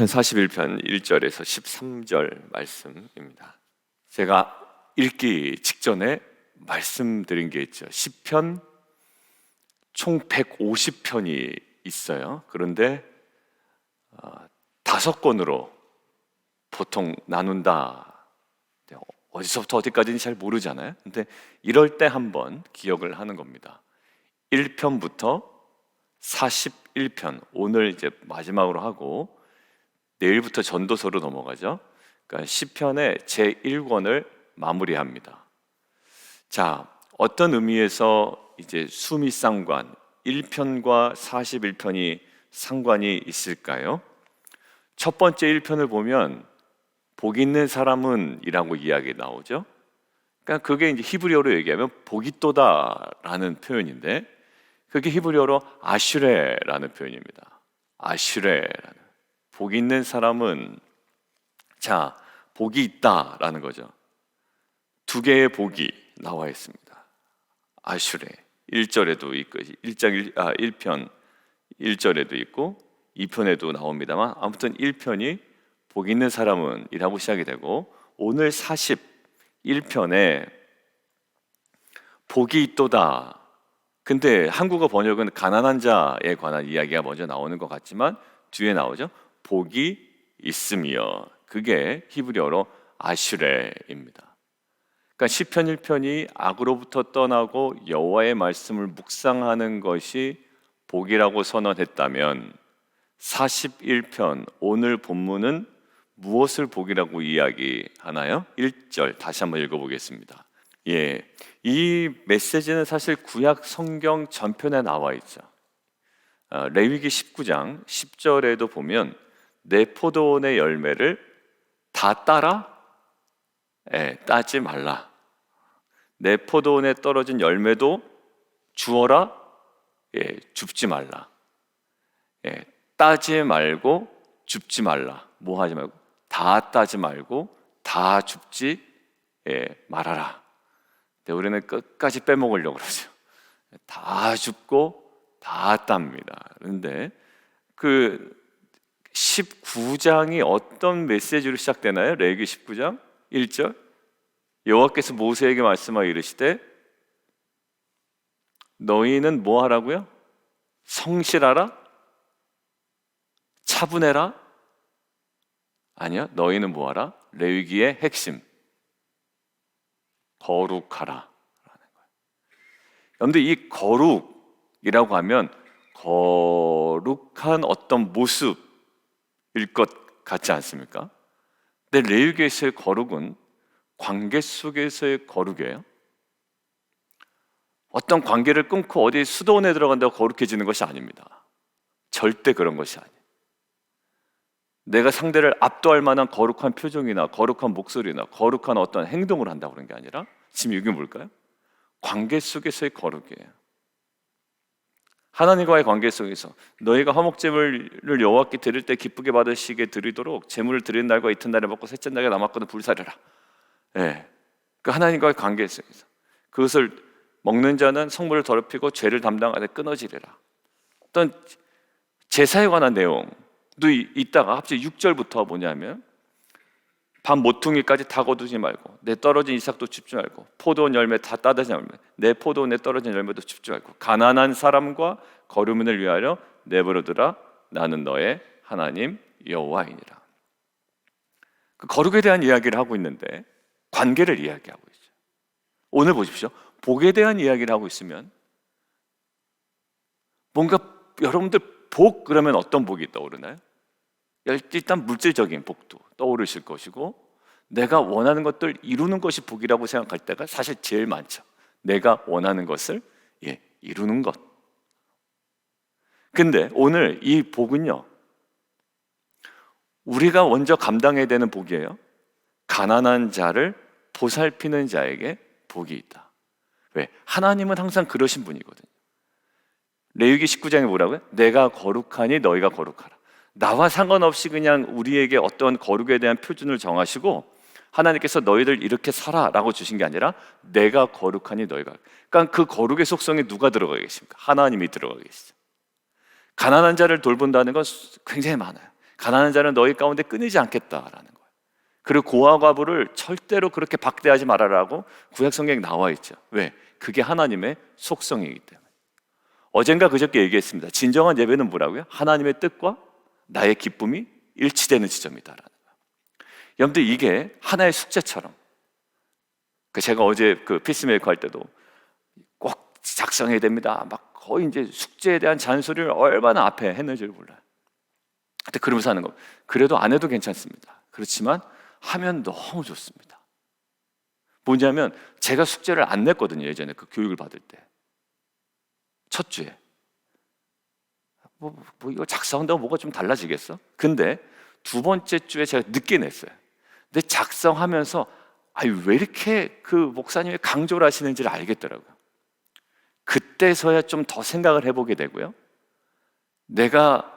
시편 41편 1절에서 13절 말씀입니다. 제가 읽기 직전에 말씀드린 게 있죠. 시편 총 150편이 있어요. 그런데 5권으로 보통 나눈다. 어디서부터 어디까지는 잘 모르잖아요. 근데 이럴 때 한번 기억을 하는 겁니다. 1편부터 41편, 오늘 이제 마지막으로 하고 내일부터 전도서로 넘어가죠. 그러니까 시편의 제1권을 마무리합니다. 자, 어떤 의미에서 이제 수미상관 1편과 41편이 상관이 있을까요? 첫 번째 1편을 보면 복 있는 사람은 이라고 이야기 나오죠. 그러니까 그게 이제 히브리어로 얘기하면 복이 있도다라는 표현인데, 그게 히브리어로 아슈레라는 표현입니다. 아슈레라는. 복이 있는 사람은, 자, 복이 있다라는 거죠. 두 개의 복이 나와 있습니다. 아슈레. 1절에도 있고 1편 1절에도 있고 2편에도 나옵니다만, 아무튼 1편이 복 있는 사람은 이라고 시작이 되고, 오늘 41편에 복이 있도다. 근데 한국어 번역은 가난한 자에 관한 이야기가 먼저 나오는 것 같지만 뒤에 나오죠. 복이 있으며, 그게 히브리어로 아슈레입니다. 그러니까 시편 1편이 악으로부터 떠나고 여호와의 말씀을 묵상하는 것이 복이라고 선언했다면, 41편 오늘 본문은 무엇을 복이라고 이야기하나요? 1절 다시 한번 읽어보겠습니다. 이 메시지는 사실 구약 성경 전편에 나와 있죠. 레위기 19장 10절에도 보면 내 포도원의 열매를 다 따라 따지 말라. 내 포도원에 떨어진 열매도 주어라. 줍지 말라. 따지 말고 줍지 말라. 뭐 하지 말고 다 따지 말고 다 줍지 말아라. 근데 우리는 끝까지 빼먹으려고 그러죠. 다 줍고 다 땁니다. 그런데 그 19장이 어떤 메시지로 시작되나요? 레위기 19장 1절, 여호와께서 모세에게 말씀하여 이르시되 너희는 뭐 하라고요? 성실하라? 차분해라? 아니요, 너희는 뭐 하라? 레위기의 핵심, 거룩하라 라는 거예요. 그런데 이 거룩이라고 하면 거룩한 어떤 모습일 것 같지 않습니까? 근데 레위기에서의 거룩은 관계 속에서의 거룩이에요. 어떤 관계를 끊고 어디 수도원에 들어간다고 거룩해지는 것이 아닙니다. 절대 그런 것이 아니에요. 내가 상대를 압도할 만한 거룩한 표정이나 거룩한 목소리나 거룩한 어떤 행동을 한다고 그런 게 아니라, 지금 이게 뭘까요? 관계 속에서의 거룩이에요. 하나님과의 관계 속에서 너희가 화목제물을 여호와께 드릴 때 기쁘게 받으시게 드리도록 제물을 드리는 날과 이튿날에 먹고 셋째 날에 남았거든 불사르라. 그 하나님과의 관계 속에서 그것을 먹는 자는 성물을 더럽히고 죄를 담당하되 끊어지리라. 어떤 제사에 관한 내용도 있다가 갑자기 6절부터 뭐냐면 밤 모퉁이까지 다 거두지 말고 내 떨어진 이삭도 줍지 말고 포도원 열매 다 따르지 말고 내 포도원에 떨어진 열매도 줍지 말고 가난한 사람과 거류민을 위하여 내버려두라. 나는 너의 하나님 여호와이니라. 그 거룩에 대한 이야기를 하고 있는데 관계를 이야기하고 있죠. 오늘 보십시오. 복에 대한 이야기를 하고 있으면 뭔가 여러분들 복 그러면 어떤 복이 떠오르나요? 일단 물질적인 복도 떠오르실 것이고, 내가 원하는 것들 이루는 것이 복이라고 생각할 때가 사실 제일 많죠. 내가 원하는 것을 이루는 것. 근데 오늘 이 복은요, 우리가 먼저 감당해야 되는 복이에요. 가난한 자를 보살피는 자에게 복이 있다. 왜? 하나님은 항상 그러신 분이거든요. 레위기 19장에 뭐라고요? 내가 거룩하니 너희가 거룩하라. 나와 상관없이 그냥 우리에게 어떤 거룩에 대한 표준을 정하시고 하나님께서 너희들 이렇게 살아라고 주신 게 아니라 내가 거룩하니 너희가. 그러니까 그 거룩의 속성에 누가 들어가 계십니까? 하나님이 들어가 계시죠. 가난한 자를 돌본다는 건 굉장히 많아요. 가난한 자는 너희 가운데 끊이지 않겠다라는 거예요. 그리고 고아 과부를 절대로 그렇게 박대하지 말아라고 구약 성경에 나와 있죠. 왜? 그게 하나님의 속성이기 때문에. 어젠가 그저께 얘기했습니다. 진정한 예배는 뭐라고요? 하나님의 뜻과 나의 기쁨이 일치되는 지점이다라는 거예요. 여러분들, 이게 하나의 숙제처럼, 제가 어제 피스메이커 할 때도 꼭 작성해야 됩니다, 막 거의 이제 숙제에 대한 잔소리를 얼마나 앞에 했는지를 몰라요. 근데 그러면서 하는 거, 그래도 안 해도 괜찮습니다. 그렇지만 하면 너무 좋습니다. 뭐냐면 제가 숙제를 안 냈거든요, 예전에 그 교육을 받을 때. 첫 주에 뭐 이거 작성한다고 뭐가 좀 달라지겠어? 근데 두 번째 주에 제가 늦게 냈어요. 근데 작성하면서 왜 이렇게 그 목사님이 강조를 하시는지를 알겠더라고요. 그때서야 좀 더 생각을 해보게 되고요, 내가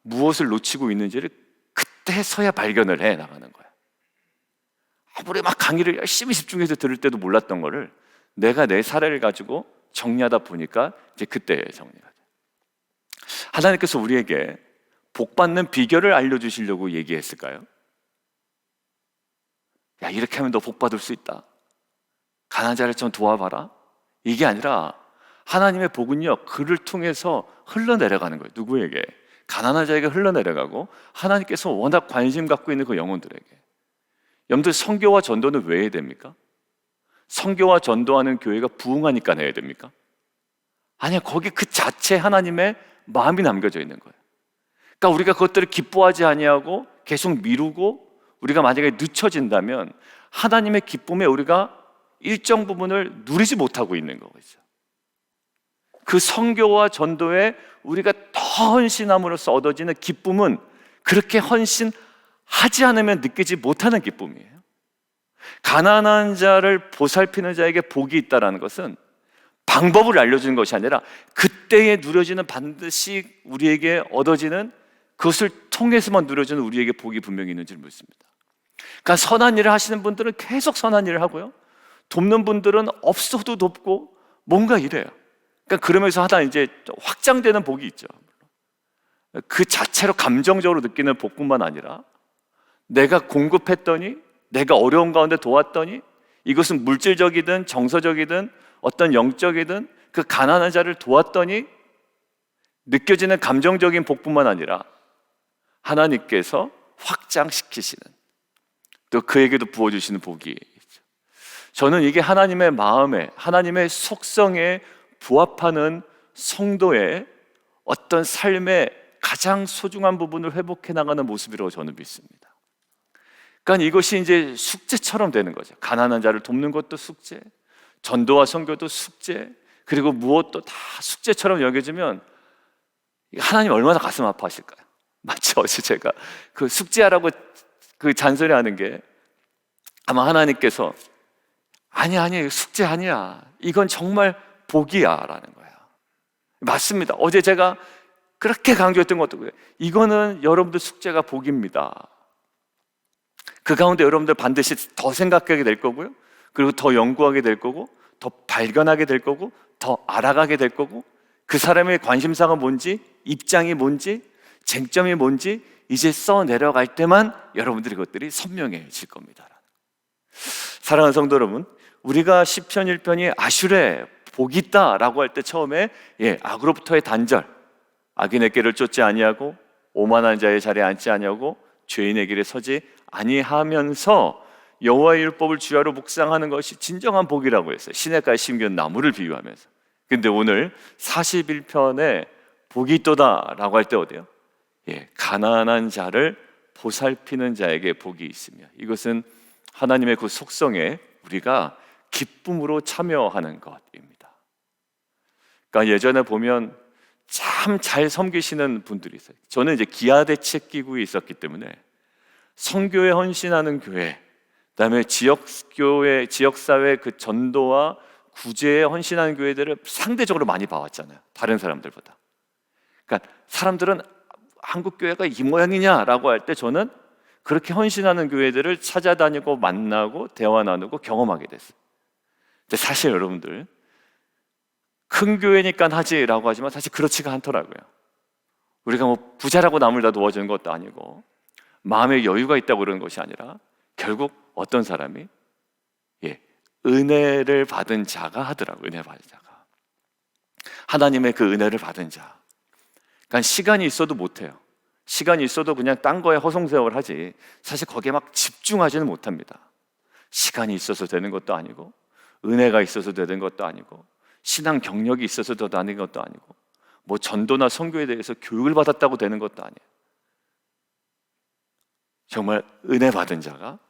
무엇을 놓치고 있는지를 그때서야 발견을 해 나가는 거예요. 아무리 막 강의를 열심히 집중해서 들을 때도 몰랐던 거를 내가 내 사례를 가지고 정리하다 보니까 이제 그때 정리가 돼요. 하나님께서 우리에게 복 받는 비결을 알려주시려고 얘기했을까요? 야, 이렇게 하면 너 복 받을 수 있다, 가난한 자를 좀 도와봐라, 이게 아니라 하나님의 복은요, 그를 통해서 흘러내려가는 거예요. 누구에게? 가난한 자에게 흘러내려가고, 하나님께서 워낙 관심 갖고 있는 그 영혼들에게. 여러분들, 선교와 전도는 왜 해야 됩니까? 선교와 전도하는 교회가 부흥하니까 해야 됩니까? 아니야, 거기 그 자체 하나님의 마음이 남겨져 있는 거예요. 그러니까 우리가 그것들을 기뻐하지 아니하고 계속 미루고 우리가 만약에 늦춰진다면 하나님의 기쁨에 우리가 일정 부분을 누리지 못하고 있는 거죠. 그 선교와 전도에 우리가 더 헌신함으로써 얻어지는 기쁨은 그렇게 헌신하지 않으면 느끼지 못하는 기쁨이에요. 가난한 자를 보살피는 자에게 복이 있다는 것은 방법을 알려주는 것이 아니라 그때에 누려지는, 반드시 우리에게 얻어지는, 그것을 통해서만 누려지는 우리에게 복이 분명히 있는 줄 믿습니다. 그러니까 선한 일을 하시는 분들은 계속 선한 일을 하고요, 돕는 분들은 없어도 돕고 뭔가 이래요. 그러니까 그러면서 하다 이제 확장되는 복이 있죠. 그 자체로 감정적으로 느끼는 복뿐만 아니라 내가 공급했더니, 내가 어려운 가운데 도왔더니, 이것은 물질적이든 정서적이든 어떤 영적이든 그 가난한 자를 도왔더니 느껴지는 감정적인 복뿐만 아니라 하나님께서 확장시키시는, 또 그에게도 부어주시는 복이 있죠. 저는 이게 하나님의 마음에, 하나님의 속성에 부합하는 성도의 어떤 삶의 가장 소중한 부분을 회복해 나가는 모습이라고 저는 믿습니다. 그러니까 이것이 이제 숙제처럼 되는 거죠. 가난한 자를 돕는 것도 숙제, 전도와 선교도 숙제, 그리고 무엇도 다 숙제처럼 여겨지면 하나님 얼마나 가슴 아파하실까요? 맞죠? 어제 제가 그 숙제하라고 그 잔소리하는 게, 아마 하나님께서 아니 숙제 아니야, 이건 정말 복이야 라는 거예요. 맞습니다. 어제 제가 그렇게 강조했던 것도 그래요. 이거는 여러분들 숙제가 복입니다. 그 가운데 여러분들 반드시 더 생각하게 될 거고요, 그리고 더 연구하게 될 거고, 더 발견하게 될 거고, 더 알아가게 될 거고, 그 사람의 관심사가 뭔지, 입장이 뭔지, 쟁점이 뭔지 이제 써내려갈 때만 여러분들이 그것들이 선명해질 겁니다. 사랑하는 성도 여러분, 우리가 시편 1편이 아슈레 복이 있다라고 할 때 처음에 악으로부터의 단절, 악인의 길을 쫓지 아니하고 오만한 자의 자리에 앉지 아니하고 죄인의 길에 서지 아니하면서 여호와의 율법을 주야로 묵상하는 것이 진정한 복이라고 했어요. 시냇가에 심겨놓은 나무를 비유하면서. 근데 오늘 41편에 복이 있도다라고 할 때 어때요? 가난한 자를 보살피는 자에게 복이 있으며, 이것은 하나님의 그 속성에 우리가 기쁨으로 참여하는 것입니다. 그러니까 예전에 보면 참 잘 섬기시는 분들이 있어요. 저는 이제 기아대책기구에 있었기 때문에 선교에 헌신하는 교회, 그다음에 지역교회, 지역사회 그 전도와 구제에 헌신하는 교회들을 상대적으로 많이 봐왔잖아요, 다른 사람들보다. 그러니까 사람들은 한국 교회가 이 모양이냐라고 할 때 저는 그렇게 헌신하는 교회들을 찾아다니고 만나고 대화 나누고 경험하게 됐어요. 근데 사실 여러분들, 큰 교회니까 하지라고 하지만 사실 그렇지가 않더라고요. 우리가 뭐 부자라고 남을 다 도와주는 것도 아니고 마음의 여유가 있다고 그러는 것이 아니라 결국 어떤 사람이 은혜를 받은 자가 하더라고요. 은혜 받은 자가, 하나님의 그 은혜를 받은 자. 그러니까 시간이 있어도 못해요. 시간이 있어도 그냥 딴 거에 허송세월 하지 사실 거기에 막 집중하지는 못합니다. 시간이 있어서 되는 것도 아니고 은혜가 있어서 되는 것도 아니고 신앙 경력이 있어서 되는 것도 아니고 뭐 전도나 선교에 대해서 교육을 받았다고 되는 것도 아니에요. 정말 은혜 받은 자가,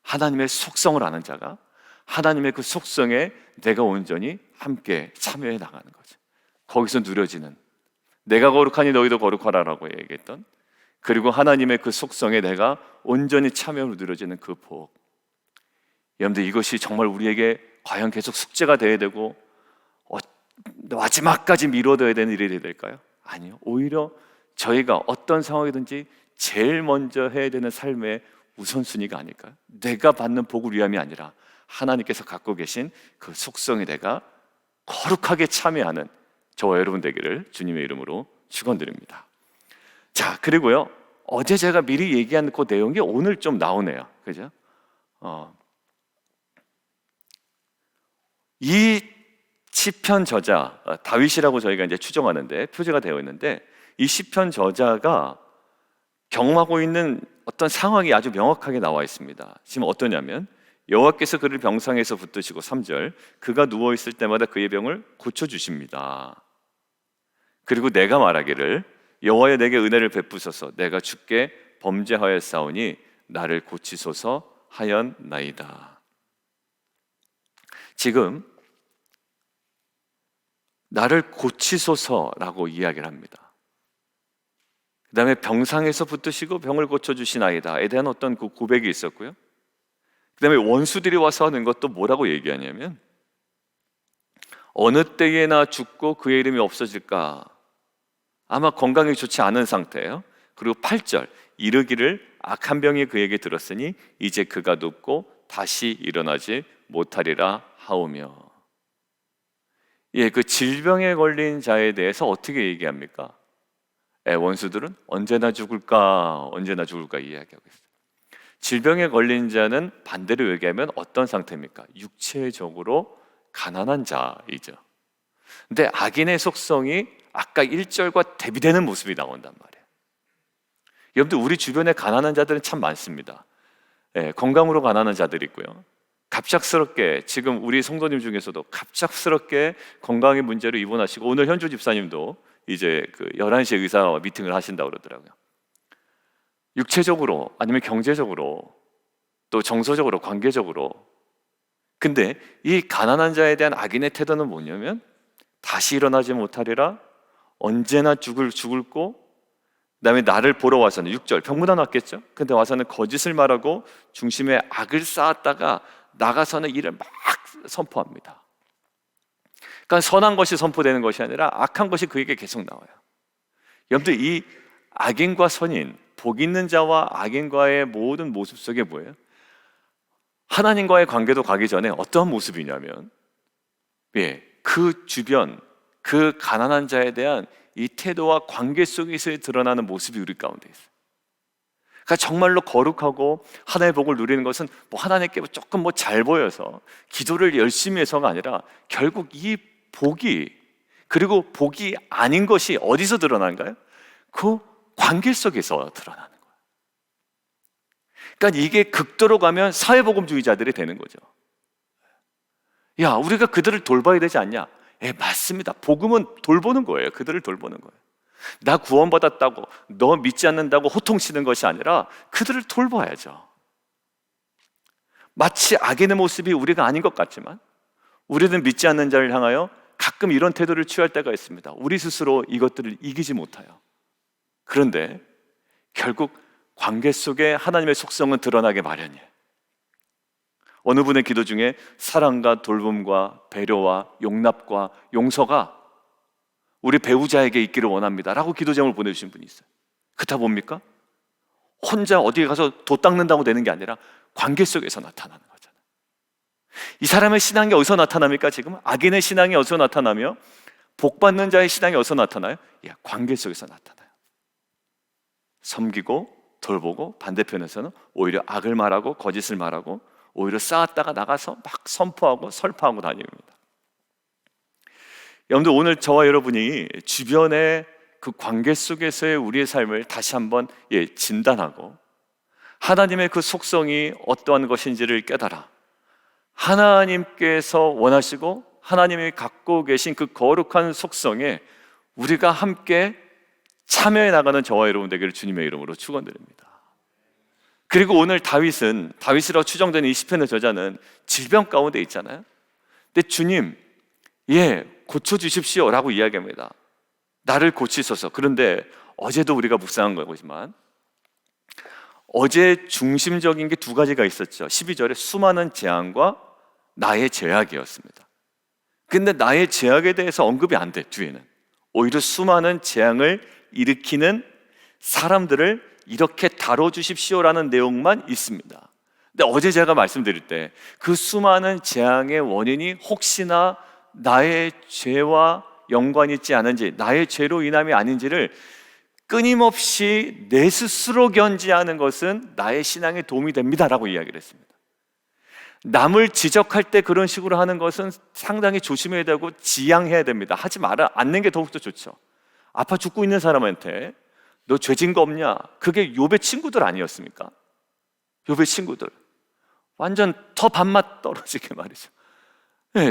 하나님의 속성을 아는 자가 하나님의 그 속성에 내가 온전히 함께 참여해 나가는 거죠. 거기서 누려지는, 내가 거룩하니 너희도 거룩하라라고 얘기했던, 그리고 하나님의 그 속성에 내가 온전히 참여로 누려지는 그 복. 여러분들, 이것이 정말 우리에게 과연 계속 숙제가 돼야 되고 마지막까지 미뤄둬야 되는 일이 될까요? 아니요. 오히려 저희가 어떤 상황이든지 제일 먼저 해야 되는 삶의 우선순위가 아닐까요? 내가 받는 복을 위함이 아니라 하나님께서 갖고 계신 그 속성에 내가 거룩하게 참여하는 저와 여러분 되기를 주님의 이름으로 축원드립니다. 자, 그리고요, 어제 제가 미리 얘기한 그 내용이 오늘 좀 나오네요. 그죠? 이 시편 저자 다윗이라고 저희가 이제 추정하는데 표제가 되어 있는데, 이 시편 저자가 경험하고 있는 어떤 상황이 아주 명확하게 나와 있습니다. 지금 어떠냐면, 여호와께서 그를 병상에서 붙드시고 3절, 그가 누워 있을 때마다 그의 병을 고쳐 주십니다. 그리고 내가 말하기를 여호와여 내게 은혜를 베푸소서, 내가 주께 범죄하였사오니 나를 고치소서 하였나이다. 지금 나를 고치소서라고 이야기를 합니다. 그 다음에 병상에서 붙드시고 병을 고쳐주시나이다에 대한 어떤 그 고백이 있었고요. 그 다음에 원수들이 와서 하는 것도 뭐라고 얘기하냐면, 어느 때에나 죽고 그의 이름이 없어질까, 아마 건강이 좋지 않은 상태예요. 그리고 8절, 이르기를 악한 병이 그에게 들었으니 이제 그가 눕고 다시 일어나지 못하리라 하오며. 그 질병에 걸린 자에 대해서 어떻게 얘기합니까? 원수들은 언제나 죽을까, 언제나 죽을까 이야기하고 있어요. 질병에 걸린 자는 반대로 얘기하면 어떤 상태입니까? 육체적으로 가난한 자이죠. 근데 악인의 속성이 아까 1절과 대비되는 모습이 나온단 말이에요. 여러분들, 우리 주변에 가난한 자들은 참 많습니다. 건강으로 가난한 자들이 있고요, 갑작스럽게 지금 우리 성도님 중에서도 갑작스럽게 건강의 문제로 입원하시고, 오늘 현주 집사님도 이제 그 11시에 의사 미팅을 하신다고 그러더라고요. 육체적으로 아니면 경제적으로 또 정서적으로 관계적으로. 근데 이 가난한 자에 대한 악인의 태도는 뭐냐면, 다시 일어나지 못하리라, 언제나 죽을고, 그 다음에 나를 보러 와서는 6절, 병문안 왔겠죠? 근데 와서는 거짓을 말하고 중심에 악을 쌓았다가 나가서는 이를 막 선포합니다. 그러니까 선한 것이 선포되는 것이 아니라 악한 것이 그에게 계속 나와요. 여러분들, 이 악인과 선인, 복 있는 자와 악인과의 모든 모습 속에 뭐예요? 하나님과의 관계도 가기 전에 어떠한 모습이냐면, 그 주변, 그 가난한 자에 대한 이 태도와 관계 속에서 드러나는 모습이 우리 가운데 있어요. 그러니까 정말로 거룩하고 하나님의 복을 누리는 것은 뭐 하나님께 조금 뭐 잘 보여서 기도를 열심히 해서가 아니라, 결국 이 복이, 그리고 복이 아닌 것이 어디서 드러나는가요? 그 관계 속에서 드러나는 거예요. 그러니까 이게 극도로 가면 사회복음주의자들이 되는 거죠. 야, 우리가 그들을 돌봐야 되지 않냐? 맞습니다. 복음은 돌보는 거예요. 그들을 돌보는 거예요. 나 구원받았다고, 너 믿지 않는다고 호통치는 것이 아니라 그들을 돌봐야죠. 마치 악인의 모습이 우리가 아닌 것 같지만, 우리는 믿지 않는 자를 향하여 가끔 이런 태도를 취할 때가 있습니다. 우리 스스로 이것들을 이기지 못해요. 그런데 결국 관계 속에 하나님의 속성은 드러나게 마련이에요. 어느 분의 기도 중에 사랑과 돌봄과 배려와 용납과 용서가 우리 배우자에게 있기를 원합니다 라고 기도 제목을 보내주신 분이 있어요. 그렇다 봅니까? 혼자 어디에 가서 도 닦는다고 되는 게 아니라 관계 속에서 나타나는 거잖아요. 이 사람의 신앙이 어디서 나타납니까? 지금 악인의 신앙이 어디서 나타나며 복받는 자의 신앙이 어디서 나타나요? 관계 속에서 나타나요. 섬기고 돌보고, 반대편에서는 오히려 악을 말하고 거짓을 말하고 오히려 쌓았다가 나가서 막 선포하고 설파하고 다닙니다. 여러분들, 오늘 저와 여러분이 주변의 그 관계 속에서의 우리의 삶을 다시 한번 진단하고 하나님의 그 속성이 어떠한 것인지를 깨달아 하나님께서 원하시고 하나님이 갖고 계신 그 거룩한 속성에 우리가 함께 참여해 나가는 저와 여러분 되기를 주님의 이름으로 축원드립니다. 그리고 오늘 다윗이라고 추정되는 이 시편의 저자는 질병 가운데 있잖아요. 근데 주님, 고쳐주십시오 라고 이야기합니다. 나를 고치소서. 그런데 어제도 우리가 묵상한 거지만 어제 중심적인 게 두 가지가 있었죠. 12절에 수많은 재앙과 나의 죄악이었습니다. 근데 나의 죄악에 대해서 언급이 안 돼, 뒤에는. 오히려 수많은 재앙을 일으키는 사람들을 이렇게 다뤄주십시오라는 내용만 있습니다. 근데 어제 제가 말씀드릴 때 그 수많은 재앙의 원인이 혹시나 나의 죄와 연관이 있지 않은지, 나의 죄로 인함이 아닌지를 끊임없이 내 스스로 견지하는 것은 나의 신앙에 도움이 됩니다라고 이야기를 했습니다. 남을 지적할 때 그런 식으로 하는 것은 상당히 조심해야 되고 지양해야 됩니다. 하지 않는 게 더욱더 좋죠. 아파 죽고 있는 사람한테 너 죄진 거 없냐? 그게 욥의 친구들 아니었습니까? 욥의 친구들 완전 더 밥맛 떨어지게 말이죠.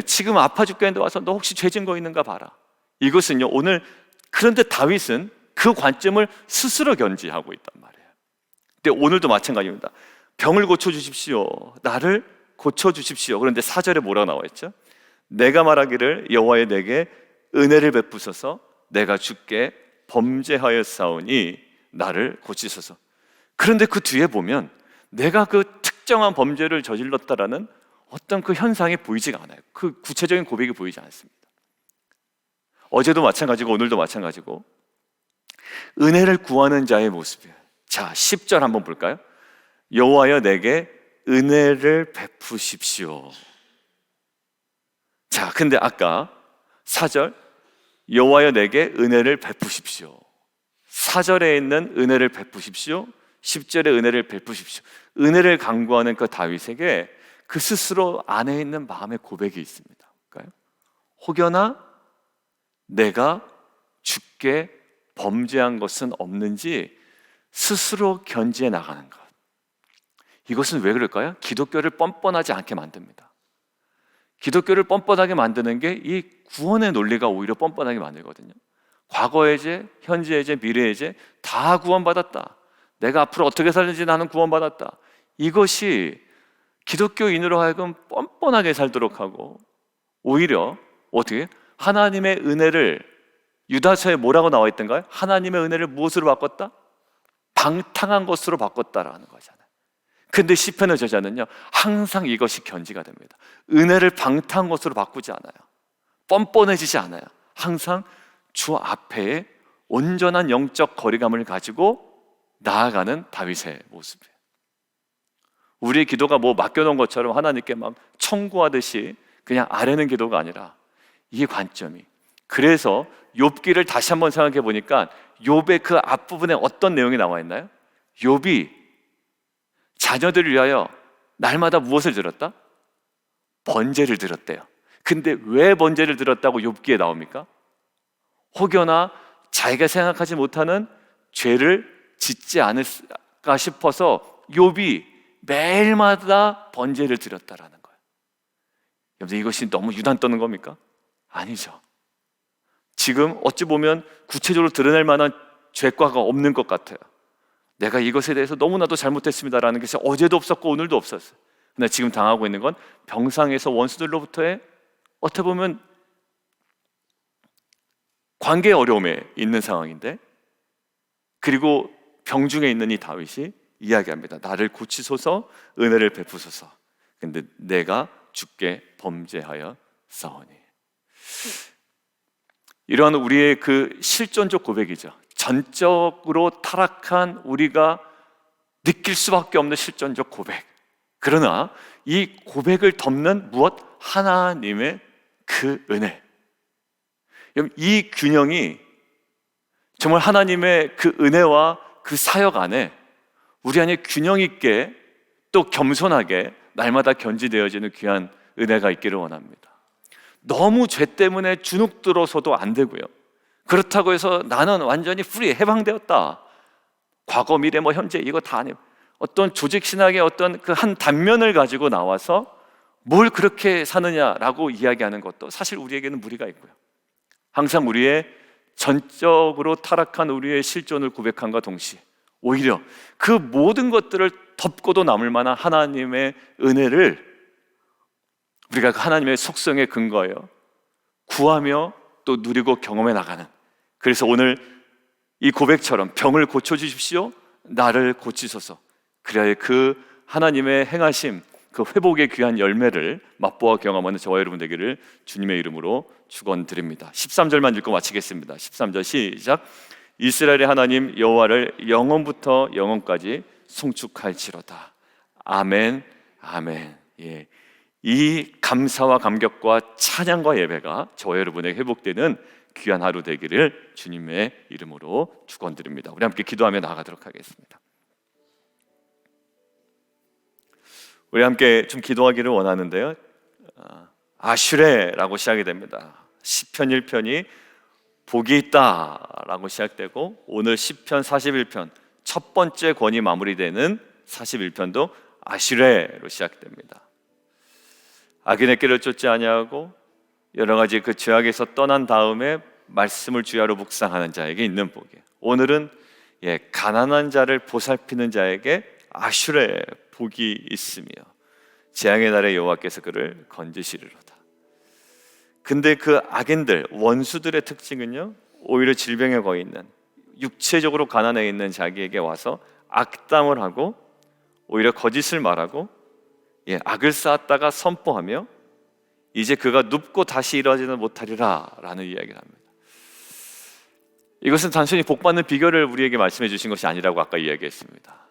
지금 아파 죽겠는데 와서 너 혹시 죄진 거 있는가 봐라. 이것은요, 오늘, 그런데 다윗은 그 관점을 스스로 견지하고 있단 말이에요. 근데 오늘도 마찬가지입니다. 병을 고쳐주십시오. 나를 고쳐주십시오. 그런데 4절에 뭐라고 나와 있죠? 내가 말하기를 여호와여 내게 은혜를 베푸소서. 내가 주께 범죄하였사오니 나를 고치소서. 그런데 그 뒤에 보면 내가 그 특정한 범죄를 저질렀다라는 어떤 그 현상이 보이지가 않아요. 그 구체적인 고백이 보이지 않습니다. 어제도 마찬가지고 오늘도 마찬가지고 은혜를 구하는 자의 모습이에요. 자, 10절 한번 볼까요? 여호와여 내게 은혜를 베푸십시오. 자, 근데 아까 4절 여호와여 내게 은혜를 베푸십시오. 4절에 있는 은혜를 베푸십시오, 10절에 은혜를 베푸십시오. 은혜를 강구하는 그 다윗에게 그 스스로 안에 있는 마음의 고백이 있습니다. 혹여나 내가 주께 범죄한 것은 없는지 스스로 견지해 나가는 것. 이것은 왜 그럴까요? 기독교를 뻔뻔하지 않게 만듭니다. 기독교를 뻔뻔하게 만드는 게 이 구원의 논리가 오히려 뻔뻔하게 만들거든요. 과거의 죄, 현재의 죄, 미래의 죄 다 구원받았다. 내가 앞으로 어떻게 살는지 나는 구원받았다. 이것이 기독교인으로 하여금 뻔뻔하게 살도록 하고 오히려 어떻게? 하나님의 은혜를, 유다서에 뭐라고 나와 있던가요? 하나님의 은혜를 무엇으로 바꿨다? 방탕한 것으로 바꿨다라는 거잖아요. 근데 시편의 저자는요 항상 이것이 견지가 됩니다. 은혜를 방탕한 것으로 바꾸지 않아요. 뻔뻔해지지 않아요. 항상 주 앞에 온전한 영적 거리감을 가지고 나아가는 다윗의 모습이에요. 우리의 기도가 뭐 맡겨놓은 것처럼 하나님께 막 청구하듯이 그냥 아뢰는 기도가 아니라 이 관점이, 그래서 욥기를 다시 한번 생각해 보니까 욥의 그 앞부분에 어떤 내용이 나와 있나요? 욥이 자녀들을 위하여 날마다 무엇을 들었다? 번제를 들었대요. 근데 왜 번제를 들었다고 욥기에 나옵니까? 혹여나 자기가 생각하지 못하는 죄를 짓지 않을까 싶어서 욥이 매일마다 번제를 드렸다라는 거예요. 여러분, 이것이 너무 유단 떠는 겁니까? 아니죠. 지금 어찌 보면 구체적으로 드러낼 만한 죄과가 없는 것 같아요. 내가 이것에 대해서 너무나도 잘못했습니다라는 것이 어제도 없었고 오늘도 없었어요. 근데 지금 당하고 있는 건 병상에서 원수들로부터의 어떻게 보면 관계의 어려움에 있는 상황인데, 그리고 병중에 있는 이 다윗이 이야기합니다. 나를 고치소서, 은혜를 베푸소서. 근데 내가 주께 범죄하여 싸우니. 이러한 우리의 그 실존적 고백이죠. 전적으로 타락한 우리가 느낄 수밖에 없는 실존적 고백. 그러나 이 고백을 덮는 무엇? 하나님의 그 은혜. 이 균형이 정말 하나님의 그 은혜와 그 사역 안에 우리 안에 균형 있게 또 겸손하게 날마다 견지되어지는 귀한 은혜가 있기를 원합니다. 너무 죄 때문에 주눅 들어서도 안 되고요. 그렇다고 해서 나는 완전히 프리 해방되었다, 과거 미래 뭐 현재 이거 다 아니에요. 어떤 조직 신학의 어떤 그 한 단면을 가지고 나와서 뭘 그렇게 사느냐라고 이야기하는 것도 사실 우리에게는 무리가 있고요. 항상 우리의 전적으로 타락한 우리의 실존을 고백함과 동시에 오히려 그 모든 것들을 덮고도 남을 만한 하나님의 은혜를 우리가 그 하나님의 속성에 근거하여 구하며 또 누리고 경험해 나가는, 그래서 오늘 이 고백처럼 병을 고쳐주십시오, 나를 고치소서, 그래야 그 하나님의 행하심, 그 회복의 귀한 열매를 맛보아 경험하는 저와 여러분 되기를 주님의 이름으로 축원드립니다. 13절만 읽고 마치겠습니다. 13절 시작. 이스라엘의 하나님 여호와를 영원부터 영원까지 송축할지로다. 아멘, 아멘. 예. 이 감사와 감격과 찬양과 예배가 저와 여러분에게 회복되는 귀한 하루 되기를 주님의 이름으로 축원드립니다. 우리 함께 기도하며 나아가도록 하겠습니다. 우리 함께 좀 기도하기를 원하는데요, 아슈레라고 시작이 됩니다. 시편 1편이 복이 있다라고 시작되고 오늘 시편 41편 첫 번째 권이 마무리되는 41편도 아슈레로 시작됩니다. 악인의 길을 쫓지 아니하고 여러 가지 그 죄악에서 떠난 다음에 말씀을 주야로 묵상하는 자에게 있는 복이에요. 오늘은 가난한 자를 보살피는 자에게 아슈레 복이 있으며 재앙의 날에 여호와께서 그를 건지시리로다. 근데 그 악인들, 원수들의 특징은요, 오히려 질병에 거해 있는, 육체적으로 가난해 있는 자기에게 와서 악담을 하고 오히려 거짓을 말하고 악을 쌓았다가 선포하며 이제 그가 눕고 다시 일어나지는 못하리라 라는 이야기를 합니다. 이것은 단순히 복받는 비결을 우리에게 말씀해 주신 것이 아니라고 아까 이야기했습니다.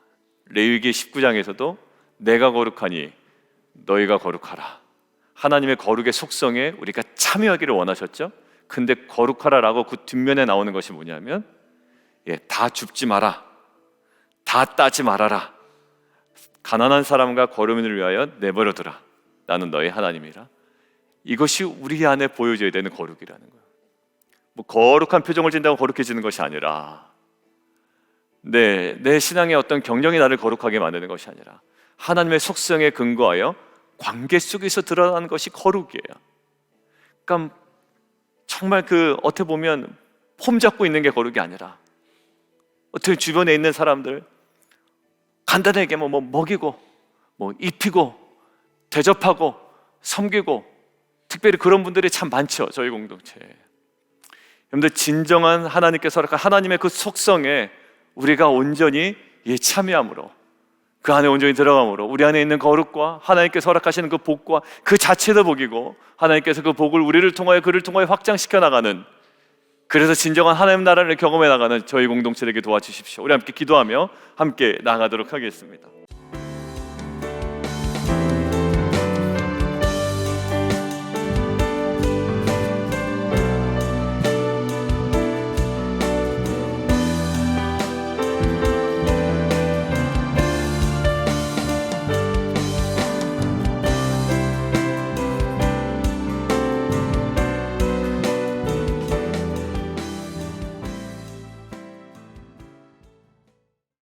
레위기 19장에서도 내가 거룩하니 너희가 거룩하라, 하나님의 거룩의 속성에 우리가 참여하기를 원하셨죠. 근데 거룩하라라고 그 뒷면에 나오는 것이 뭐냐면 다 줍지 마라, 다 따지 말아라, 가난한 사람과 거류민을 위하여 내버려두라, 나는 너희 하나님이라. 이것이 우리 안에 보여져야 되는 거룩이라는 거예요. 뭐 거룩한 표정을 짓는다고 거룩해지는 것이 아니라, 내 신앙의 어떤 경영이 나를 거룩하게 만드는 것이 아니라 하나님의 속성에 근거하여 관계 속에서 드러나는 것이 거룩이에요. 그러니까 정말 어떻게 보면 폼 잡고 있는 게 거룩이 아니라 어떻게 주변에 있는 사람들 간단하게 뭐 먹이고 뭐 입히고 대접하고 섬기고, 특별히 그런 분들이 참 많죠, 저희 공동체에. 여러분들, 진정한 하나님께서 허락한 하나님의 그 속성에 우리가 온전히 참여함으로, 그 안에 온전히 들어감으로 우리 안에 있는 거룩과 하나님께서 허락하시는 그 복과 그 자체도 복이고, 하나님께서 그 복을 우리를 통하여 그를 통하여 확장시켜 나가는, 그래서 진정한 하나님 나라를 경험해 나가는 저희 공동체에게 도와주십시오. 우리 함께 기도하며 함께 나아가도록 하겠습니다.